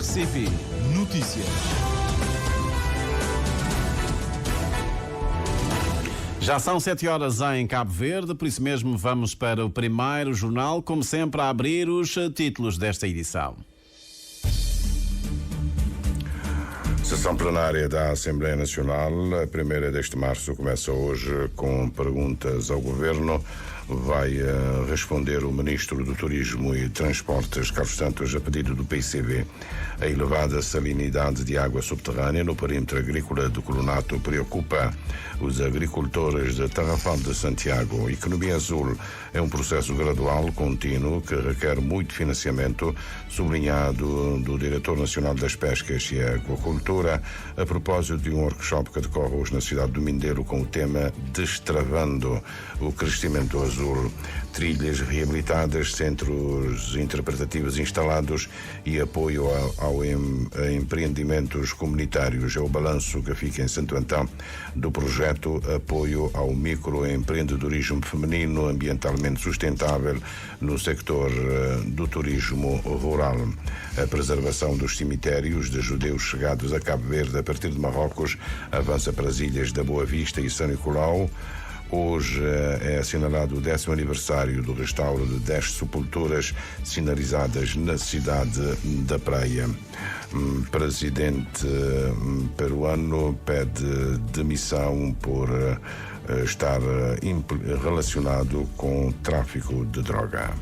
RCP Notícias. Já são 7 horas em Cabo Verde, por isso mesmo vamos para o primeiro jornal, como sempre, a abrir os títulos desta edição. Sessão plenária da Assembleia Nacional, a primeira deste março, começa hoje com perguntas ao Governo. Vai responder o Ministro do Turismo e Transportes, Carlos Santos, a pedido do PICV. A elevada salinidade de água subterrânea no perímetro agrícola do Colonato preocupa os agricultores de Tarrafal de Santiago. A economia azul é um processo gradual, contínuo, que requer muito financiamento, sublinhado do Diretor Nacional das Pescas e Aquacultura, a propósito de um workshop que decorre hoje na cidade do Mindelo com o tema Destravando o Crescimento Azul. Trilhas reabilitadas, centros interpretativos instalados e apoio a empreendimentos comunitários. É o balanço que fica em Santo Antão do projeto Apoio ao Microempreendedorismo Feminino Ambientalmente Sustentável no sector do turismo rural. A preservação dos cemitérios de judeus chegados a Cabo Verde a partir de Marrocos avança para as ilhas da Boa Vista e São Nicolau. Hoje é assinalado o 10º aniversário do restauro de 10 sepulturas sinalizadas na cidade da Praia. Presidente peruano pede demissão por estar relacionado com tráfico de droga.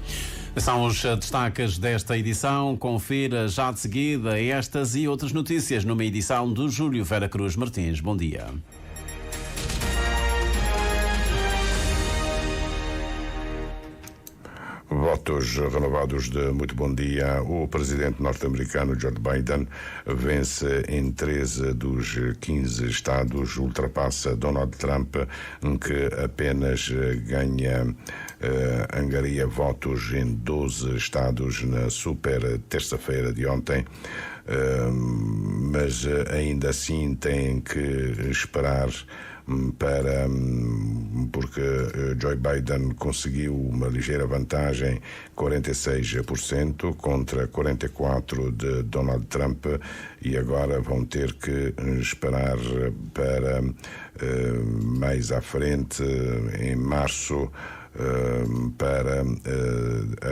São os destaques desta edição. Confira já de seguida estas e outras notícias numa edição do Júlio Vera Cruz Martins. Bom dia. Votos renovados de muito bom dia. O presidente norte-americano Joe Biden vence em 13 dos 15 estados, ultrapassa Donald Trump, que apenas angaria votos em 12 estados na super terça-feira de ontem. Mas ainda assim tem que esperar porque Joe Biden conseguiu uma ligeira vantagem, 46% contra 44% de Donald Trump, e agora vão ter que esperar para mais à frente, em março, para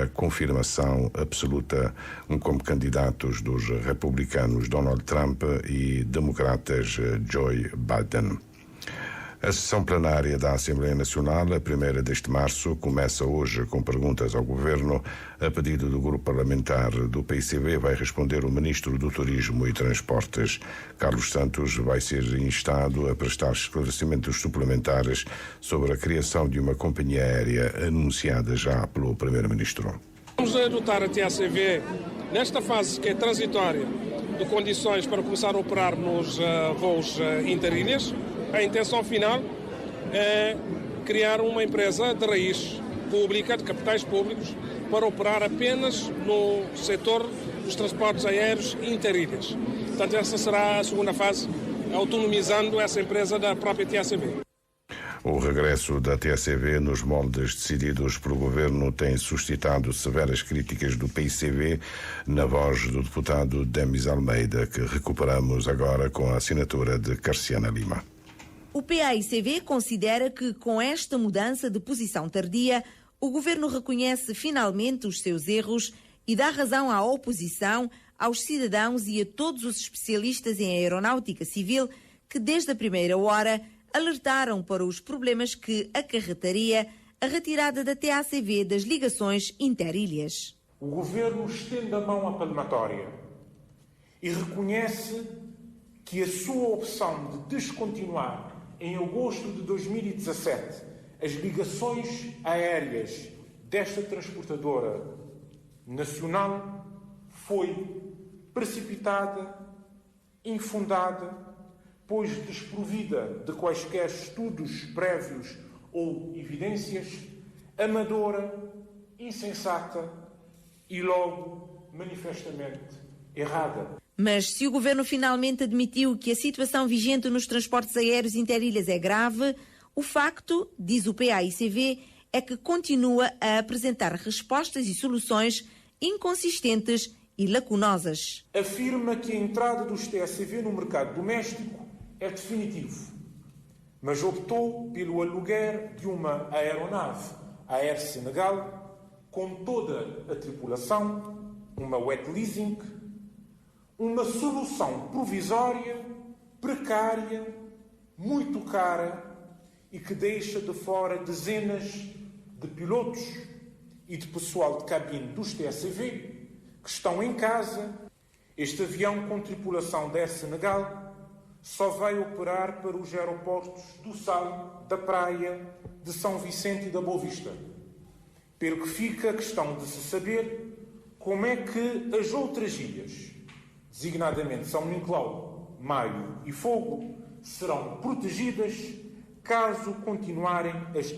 a confirmação absoluta como candidatos dos republicanos Donald Trump e democratas Joe Biden. A sessão plenária da Assembleia Nacional, a primeira deste março, começa hoje com perguntas ao Governo. A pedido do grupo parlamentar do PICV vai responder o Ministro do Turismo e Transportes. Carlos Santos vai ser instado a prestar esclarecimentos suplementares sobre a criação de uma companhia aérea anunciada já pelo Primeiro-Ministro. Vamos adotar a TACV nesta fase que é transitória de condições para começar a operar nos voos interilhas. A intenção final é criar uma empresa de raiz pública, de capitais públicos, para operar apenas no setor dos transportes aéreos interilhas. Portanto, essa será a segunda fase, autonomizando essa empresa da própria TACV. O regresso da TACV nos moldes decididos pelo Governo tem suscitado severas críticas do PICV, na voz do deputado Demis Almeida, que recuperamos agora com a assinatura de Carciana Lima. O PAICV considera que, com esta mudança de posição tardia, o Governo reconhece finalmente os seus erros e dá razão à oposição, aos cidadãos e a todos os especialistas em aeronáutica civil que, desde a primeira hora, alertaram para os problemas que acarretaria a retirada da TACV das ligações interilhas. O Governo estende a mão à palmatória e reconhece que a sua opção de descontinuar em agosto de 2017 as ligações aéreas desta transportadora nacional foi precipitada, infundada, pois desprovida de quaisquer estudos prévios ou evidências, amadora, insensata e logo manifestamente errada. Mas se o Governo finalmente admitiu que a situação vigente nos transportes aéreos interilhas é grave, o facto, diz o PAICV, é que continua a apresentar respostas e soluções inconsistentes e lacunosas. Afirma que a entrada dos TSV no mercado doméstico é definitivo, mas optou pelo aluguer de uma aeronave Air Senegal com toda a tripulação, uma wet leasing, uma solução provisória, precária, muito cara e que deixa de fora dezenas de pilotos e de pessoal de cabine dos TSV que estão em casa. Este avião com tripulação da Air Senegal só vai operar para os aeroportos do Sal, da Praia, de São Vicente e da Boa Vista. Pelo que fica a questão de se saber como é que as outras ilhas, designadamente São Nicolau, Maio e Fogo, serão protegidas caso continuarem as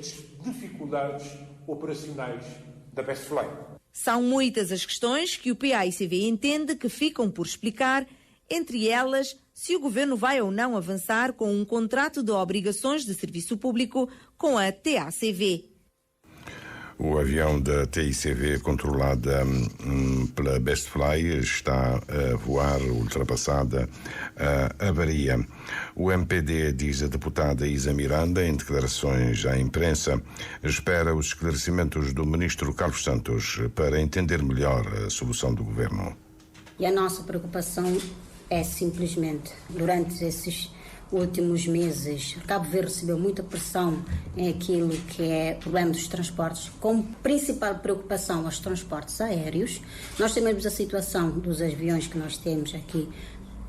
dificuldades operacionais da Bestfly. São muitas as questões que o PAICV entende que ficam por explicar, entre elas se o governo vai ou não avançar com um contrato de obrigações de serviço público com a TACV. O avião da TICV, controlada pela Bestfly, está a voar ultrapassada a avaria. O MPD, diz a deputada Isa Miranda, em declarações à imprensa, espera os esclarecimentos do ministro Carlos Santos para entender melhor a solução do governo. E a nossa preocupação é simplesmente, durante esses últimos meses, Cabo Verde recebeu muita pressão em aquilo que é o problema dos transportes, com principal preocupação aos transportes aéreos. Nós temos a situação dos aviões que nós temos aqui.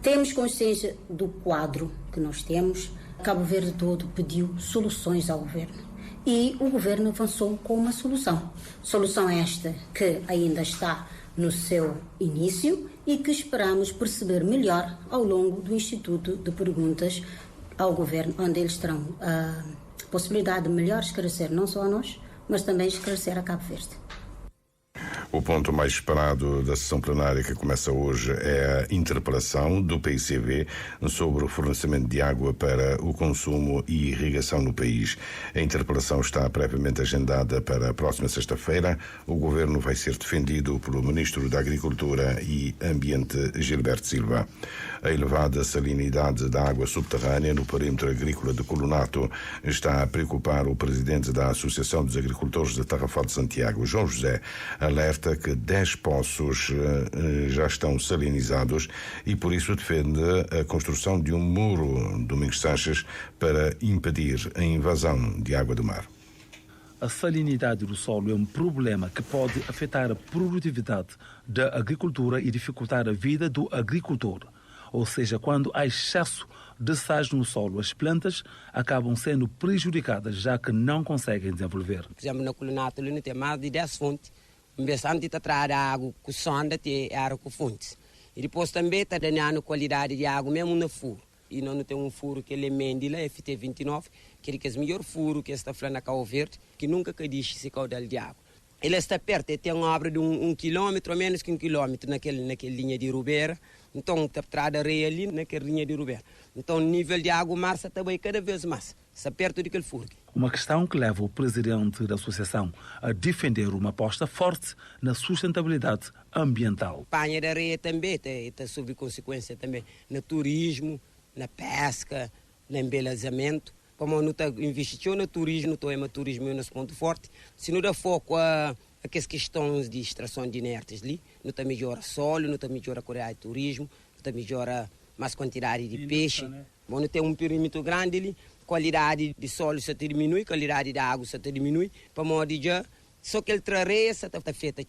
Temos consciência do quadro que nós temos. Cabo Verde todo pediu soluções ao governo. E o governo avançou com uma solução. Solução esta que ainda está no seu início e que esperamos perceber melhor ao longo do Instituto de Perguntas ao Governo, onde eles terão a possibilidade de melhor esclarecer não só a nós, mas também esclarecer a Cabo Verde. O ponto mais esperado da sessão plenária que começa hoje é a interpelação do PICV sobre o fornecimento de água para o consumo e irrigação no país. A interpelação está previamente agendada para a próxima sexta-feira. O governo vai ser defendido pelo Ministro da Agricultura e Ambiente, Gilberto Silva. A elevada salinidade da água subterrânea no perímetro agrícola de Colonato está a preocupar o presidente da Associação dos Agricultores de Tarrafal de Santiago, João José. Alerta que 10 poços já estão salinizados e por isso defende a construção de um muro, Domingos Sanches, para impedir a invasão de água do mar. A salinidade do solo é um problema que pode afetar a produtividade da agricultura e dificultar a vida do agricultor. Ou seja, quando há excesso de sais no solo, as plantas acabam sendo prejudicadas, já que não conseguem desenvolver. Por exemplo, no Colonato, não tem mais de 10 fontes. Começando a trazer água com sonda, tem água com fontes. E depois também está dando qualidade de água mesmo no furo. E não tem um furo que ele é Mendila, FT29, que é o melhor furo que está falando na Cabo Verde, que nunca diz esse caudal de água. Ele está perto, tem uma obra de um quilômetro, menos que 1 quilômetro, naquela linha de Rubeira. Então, está trazendo areia ali, naquela linha de Rubeira. Então, o nível de água mar está também cada vez mais, está perto daquele furo. Uma questão que leva o presidente da associação a defender uma aposta forte na sustentabilidade ambiental. A panha de areia também está sob consequência também no turismo, na pesca, no embelezamento. Como não está investindo no turismo, o turismo é o nosso ponto forte. Se não dá foco a aquelas questões de extração de inertes ali, não está melhora solo, não está melhora a qualidade de turismo, não está melhora mais quantidade de peixe. Né? Bom, não tem um perímetro grande ali, qualidade de solo se diminui, qualidade da água se diminui, para modo de já, só que ele trareia está feita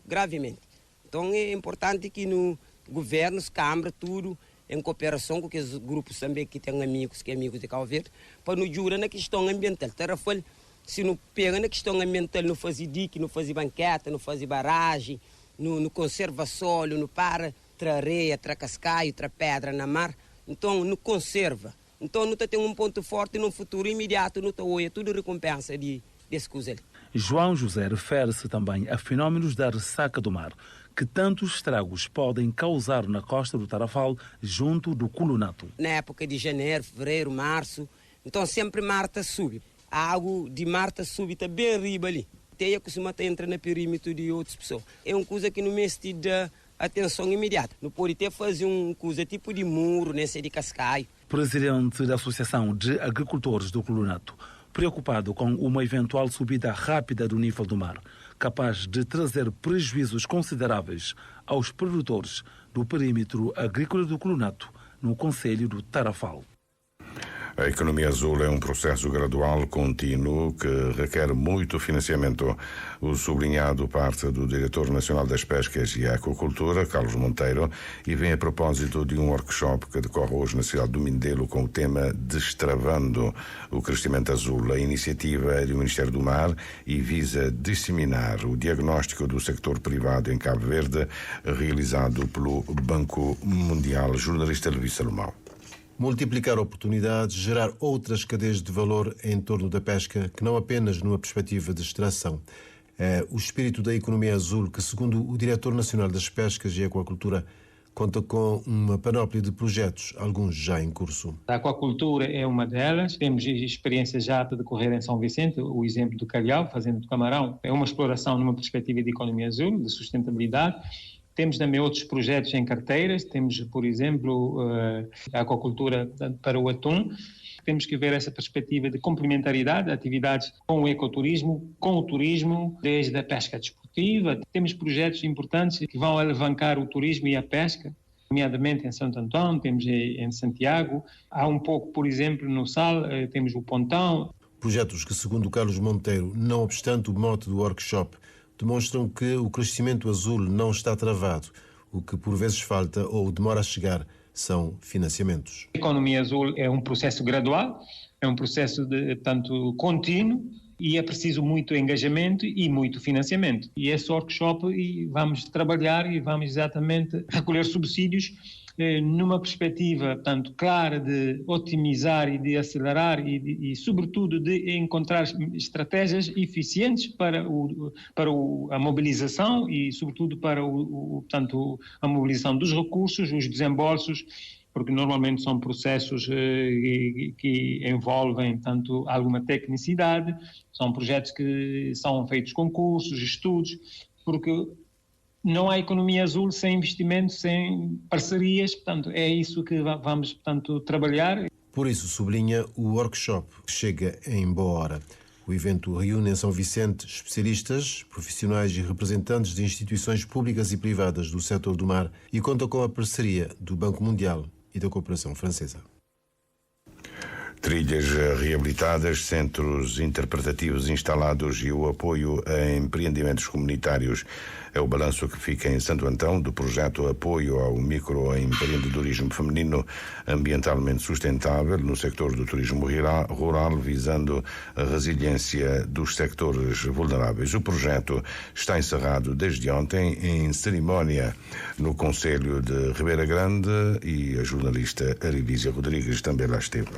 gravemente. Então é importante que no governo, Câmara, tudo, em cooperação com os grupos também que têm amigos de Cabo Verde, para nos ajudar na questão ambiental. Se não pega na questão ambiental, não fazer dique, não fazer banqueta, não fazer barragem, não conserva solo, não para areia, cascaio, pedra na mar, então não conserva. Então não tem um ponto forte no futuro imediato, não tem tudo recompensa desse coisa. João José refere-se também a fenómenos da ressaca do mar, que tantos estragos podem causar na costa do Tarrafal, junto do Colonato. Na época de janeiro, fevereiro, março, então sempre Marta sube. A água de Marta sube, está bem arriba ali. Até costuma entrar no perímetro de outras pessoas. É uma coisa que no mês de atenção imediata. Não pode ter fazer um coisa tipo de muro nesse de Cascaio. Presidente da Associação de Agricultores do Clunato, preocupado com uma eventual subida rápida do nível do mar, capaz de trazer prejuízos consideráveis aos produtores do perímetro agrícola do Clunato, no concelho do Tarrafal. A economia azul é um processo gradual, contínuo, que requer muito financiamento. O sublinhado parte do Diretor Nacional das Pescas e Aquacultura, Carlos Monteiro, e vem a propósito de um workshop que decorre hoje na cidade do Mindelo com o tema Destravando o Crescimento Azul. A iniciativa é do Ministério do Mar e visa disseminar o diagnóstico do sector privado em Cabo Verde, realizado pelo Banco Mundial. Jornalista Levi Salomão. Multiplicar oportunidades, gerar outras cadeias de valor em torno da pesca, que não apenas numa perspectiva de extração. É o espírito da economia azul que, segundo o Diretor Nacional das Pescas e Aquacultura, conta com uma panóplia de projetos, alguns já em curso. A aquacultura é uma delas. Temos experiências já a decorrer em São Vicente, o exemplo do Calhau, fazenda do camarão. É uma exploração numa perspectiva de economia azul, de sustentabilidade. Temos também outros projetos em carteiras, temos, por exemplo, a aquacultura para o atum. Temos que ver essa perspectiva de complementaridade, atividades com o ecoturismo, com o turismo, desde a pesca desportiva. Temos projetos importantes que vão alavancar o turismo e a pesca, nomeadamente em Santo Antão, temos em Santiago. Há um pouco, por exemplo, no Sal, temos o Pontão. Projetos que, segundo Carlos Monteiro, não obstante o mote do workshop, demonstram que o crescimento azul não está travado. O que por vezes falta ou demora a chegar são financiamentos. A economia azul é um processo gradual, é um processo tanto contínuo e é preciso muito engajamento e muito financiamento. E esse workshop vamos trabalhar e vamos exatamente recolher subsídios numa perspectiva, tanto clara de otimizar e de acelerar e sobretudo, de encontrar estratégias eficientes para a mobilização e, sobretudo, para tanto a mobilização dos recursos, os desembolsos, porque normalmente são processos que envolvem tanto alguma tecnicidade, são projetos que são feitos com cursos, estudos, porque não há economia azul sem investimento, sem parcerias, portanto, é isso que vamos, portanto, trabalhar. Por isso, sublinha o workshop, que chega em boa hora. O evento reúne em São Vicente especialistas, profissionais e representantes de instituições públicas e privadas do setor do mar e conta com a parceria do Banco Mundial e da Cooperação Francesa. Trilhas reabilitadas, centros interpretativos instalados e o apoio a empreendimentos comunitários. É o balanço que fica em Santo Antão do projeto Apoio ao Microempreendedorismo Feminino Ambientalmente Sustentável no sector do turismo rural, visando a resiliência dos sectores vulneráveis. O projeto está encerrado desde ontem em cerimónia no Concelho de Ribeira Grande e a jornalista Arilísia Rodrigues também lá esteve.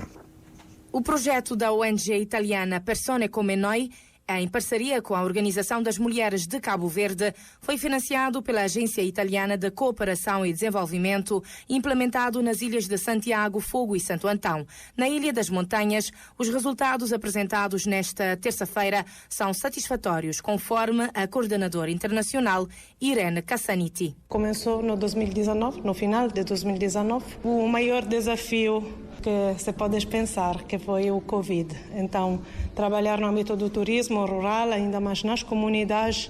O projeto da ONG italiana Persone Come Noi, em parceria com a Organização das Mulheres de Cabo Verde, foi financiado pela Agência Italiana de Cooperação e Desenvolvimento, implementado nas ilhas de Santiago, Fogo e Santo Antão. Na Ilha das Montanhas, os resultados apresentados nesta terça-feira são satisfatórios, conforme a coordenadora internacional Irene Cassaniti. Começou no 2019, no final de 2019, o maior desafio que se pode pensar, que foi o Covid. Então, trabalhar no âmbito do turismo rural, ainda mais nas comunidades,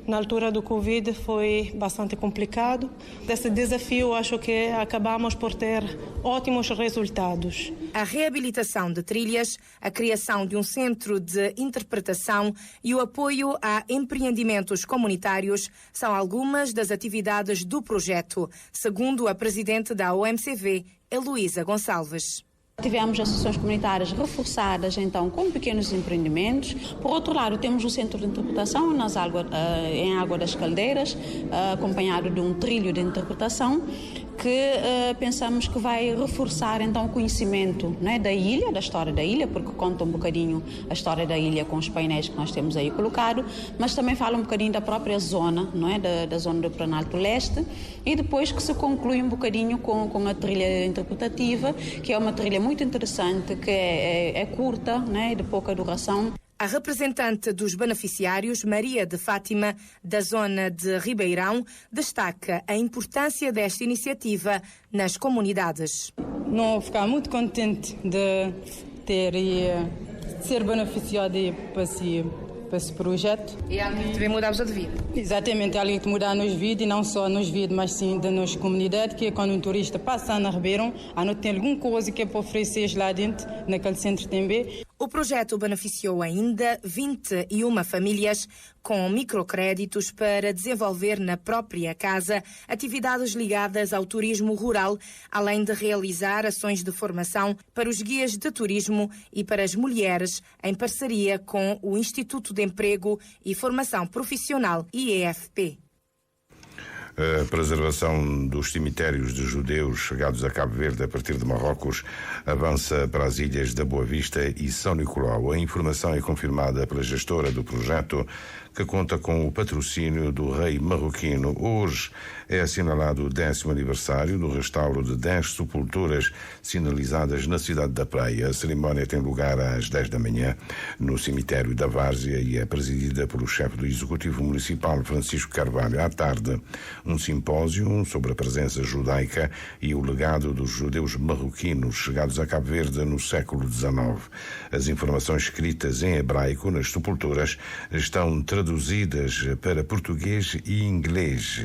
na altura do Covid foi bastante complicado. Desse desafio, acho que acabamos por ter ótimos resultados. A reabilitação de trilhas, a criação de um centro de interpretação e o apoio a empreendimentos comunitários são algumas das atividades do projeto, segundo a presidente da OMCV, Heloísa Gonçalves. Tivemos associações comunitárias reforçadas, então, com pequenos empreendimentos. Por outro lado, temos o centro de interpretação em Água das Caldeiras, acompanhado de um trilho de interpretação, que pensamos que vai reforçar, então, o conhecimento, né, da ilha, da história da ilha, porque conta um bocadinho a história da ilha com os painéis que nós temos aí colocado, mas também fala um bocadinho da própria zona, não é, da zona do Planalto Leste, e depois que se conclui um bocadinho com a trilha interpretativa, que é uma trilha muito interessante, que é curta, né, de pouca duração. A representante dos beneficiários, Maria de Fátima, da zona de Ribeirão, destaca a importância desta iniciativa nas comunidades. Não ficar muito contente de ter e ser beneficiado para esse projeto. É algo que deve mudar de vida. Exatamente, é algo que muda nos vidas, e não só nos vidas, mas sim da nossa comunidade, que é quando um turista passa na Ribeirão, não tem alguma coisa que é para oferecer lá dentro, naquele centro também. O projeto beneficiou ainda 21 famílias com microcréditos para desenvolver na própria casa atividades ligadas ao turismo rural, além de realizar ações de formação para os guias de turismo e para as mulheres, em parceria com o Instituto de Emprego e Formação Profissional, IEFP. A preservação dos cemitérios de judeus chegados a Cabo Verde a partir de Marrocos avança para as ilhas da Boa Vista e São Nicolau. A informação é confirmada pela gestora do projeto, que conta com o patrocínio do rei marroquino. Hoje é assinalado o 10º aniversário do restauro de 10 sepulturas sinalizadas na cidade da Praia. A cerimónia tem lugar às 10 da manhã no cemitério da Várzea e é presidida pelo chefe do Executivo Municipal, Francisco Carvalho. À tarde, um simpósio sobre a presença judaica e o legado dos judeus marroquinos chegados a Cabo Verde no século XIX. As informações escritas em hebraico nas sepulturas estão traduzidas para português e inglês.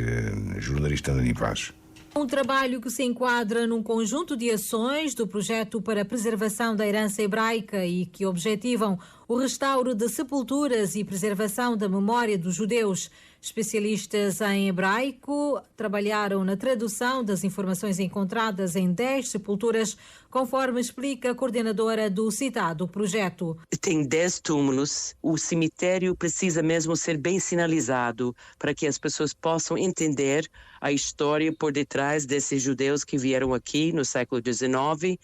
Jornalista Nani Vaz. Um trabalho que se enquadra num conjunto de ações do projeto para a preservação da herança hebraica e que objetivam o restauro de sepulturas e preservação da memória dos judeus. Especialistas em hebraico trabalharam na tradução das informações encontradas em 10 sepulturas, conforme explica a coordenadora do citado projeto. Tem 10 túmulos. O cemitério precisa mesmo ser bem sinalizado para que as pessoas possam entender a história por detrás desses judeus que vieram aqui no século XIX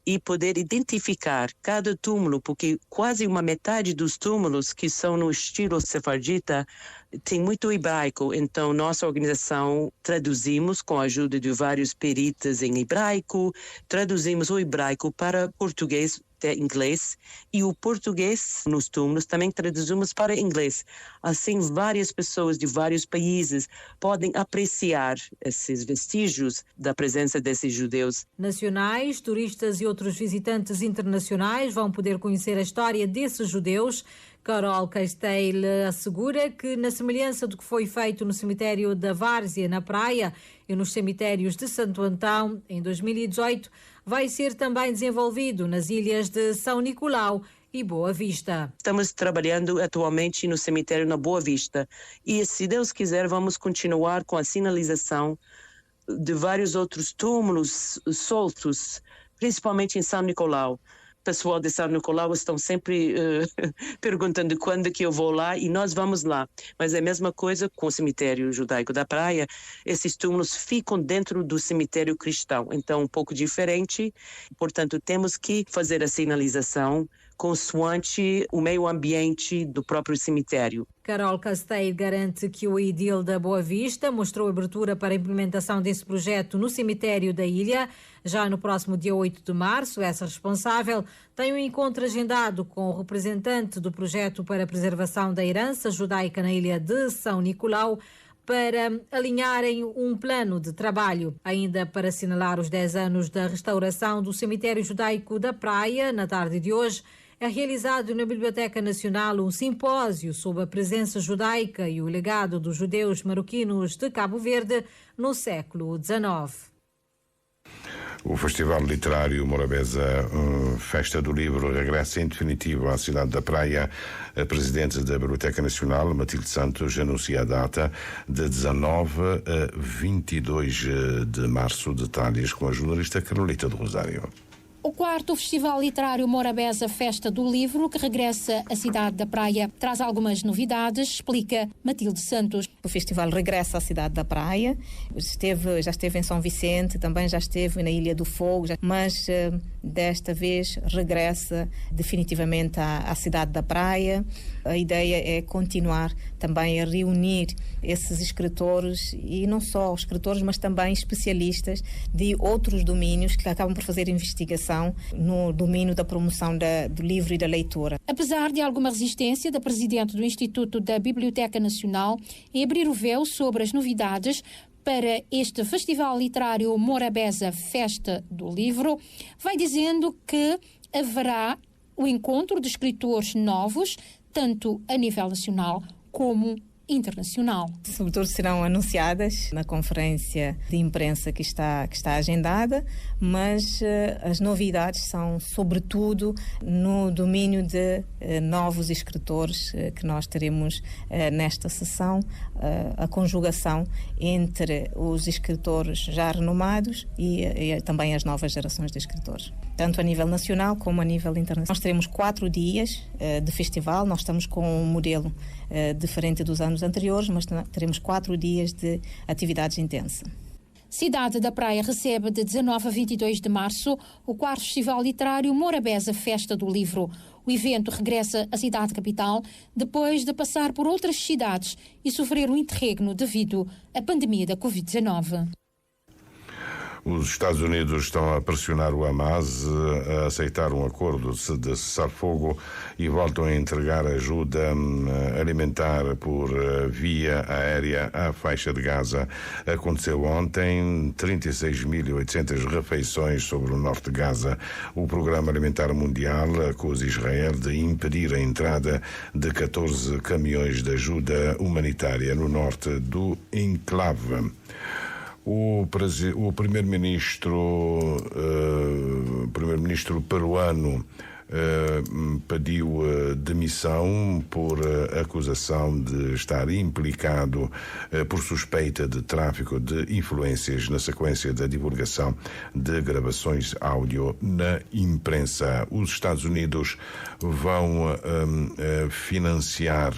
e poder identificar cada túmulo, porque quase uma metade dos túmulos que são no estilo sefardita tem muito hebraico. Então, nossa organização traduzimos com a ajuda de vários peritas em hebraico, traduzimos o hebraico para português, inglês, e o português nos túmulos também traduzimos para inglês. Assim, várias pessoas de vários países podem apreciar esses vestígios da presença desses judeus. Nacionais, turistas e outros visitantes internacionais vão poder conhecer a história desses judeus. Carol Casteil assegura que, na semelhança do que foi feito no cemitério da Várzea, na Praia, e nos cemitérios de Santo Antão, em 2018, vai ser também desenvolvido nas ilhas de São Nicolau e Boa Vista. Estamos trabalhando atualmente no cemitério na Boa Vista e, se Deus quiser, vamos continuar com a sinalização de vários outros túmulos soltos, principalmente em São Nicolau. O pessoal de São Nicolau estão sempre perguntando quando que eu vou lá, e nós vamos lá. Mas é a mesma coisa com o cemitério judaico da Praia. Esses túmulos ficam dentro do cemitério cristão, então um pouco diferente. Portanto, temos que fazer a sinalização consoante o meio ambiente do próprio cemitério. Carol Casteiro garante que o edil da Boa Vista mostrou abertura para a implementação desse projeto no cemitério da ilha. Já no próximo dia 8 de março, essa responsável tem um encontro agendado com o representante do projeto para a preservação da herança judaica na ilha de São Nicolau, para alinharem um plano de trabalho. Ainda para assinalar os 10 anos da restauração do cemitério judaico da Praia, na tarde de hoje, é realizado na Biblioteca Nacional um simpósio sobre a presença judaica e o legado dos judeus marroquinos de Cabo Verde no século XIX. O Festival Literário Morabeza Festa do Livro regressa em definitivo à cidade da Praia. A presidente da Biblioteca Nacional, Matilde Santos, anuncia a data de 19 a 22 de março. Detalhes com a jornalista Carolita do Rosário. O 4º Festival Literário Morabeza Festa do Livro, que regressa à cidade da Praia, traz algumas novidades, explica Matilde Santos. O festival regressa à cidade da Praia, já esteve em São Vicente, também já esteve na Ilha do Fogo, mas desta vez regressa definitivamente à cidade da Praia. A ideia é continuar também a reunir esses escritores, e não só os escritores, mas também especialistas de outros domínios que acabam por fazer investigação no domínio da promoção do livro e da leitura. Apesar de alguma resistência da presidente do Instituto da Biblioteca Nacional em abrir o véu sobre as novidades para este Festival Literário Morabeza Festa do Livro, vai dizendo que haverá o encontro de escritores novos, tanto a nível nacional como internacional. Sobretudo serão anunciadas na conferência de imprensa que está agendada, mas as novidades são sobretudo no domínio de novos escritores que nós teremos nesta sessão, a conjugação entre os escritores já renomados e também as novas gerações de escritores, tanto a nível nacional como a nível internacional. Nós teremos 4 dias de festival. Nós estamos com um modelo diferente dos anos anteriores, mas teremos 4 dias de atividades intensas. Cidade da Praia recebe de 19 a 22 de março o 4º Festival Literário Morabeza Festa do Livro. O evento regressa à cidade capital depois de passar por outras cidades e sofrer um interregno devido à pandemia da Covid-19. Os Estados Unidos estão a pressionar o Hamas a aceitar um acordo de cessar-fogo e voltam a entregar ajuda alimentar por via aérea à faixa de Gaza. Aconteceu ontem 36.800 refeições sobre o norte de Gaza. O Programa Alimentar Mundial acusa Israel de impedir a entrada de 14 caminhões de ajuda humanitária no norte do enclave. O primeiro-ministro peruano pediu demissão por acusação de estar implicado por suspeita de tráfico de influências na sequência da divulgação de gravações áudio na imprensa. Os Estados Unidos vão financiar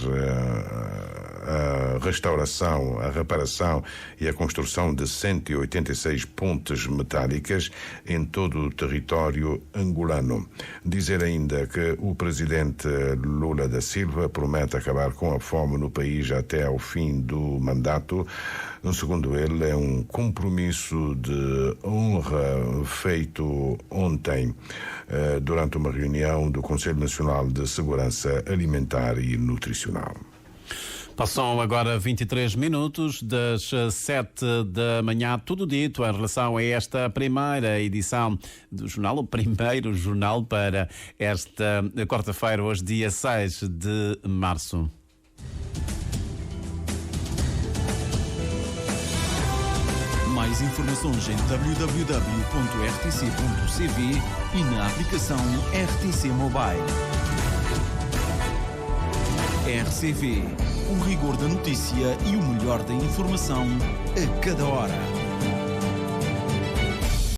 a restauração, a reparação e a construção de 186 pontes metálicas em todo o território angolano. Dizer ainda que o presidente Lula da Silva promete acabar com a fome no país até ao fim do mandato. Segundo ele, é um compromisso de honra feito ontem durante uma reunião do Conselho Nacional de Segurança Alimentar e Nutricional. Passam agora 23 minutos das 7 da manhã, tudo dito em relação a esta primeira edição do jornal, o primeiro jornal para esta quarta-feira, hoje dia 6 de março. Mais informações em www.rtc.cv e na aplicação RTC Mobile. RCV, o rigor da notícia e o melhor da informação a cada hora.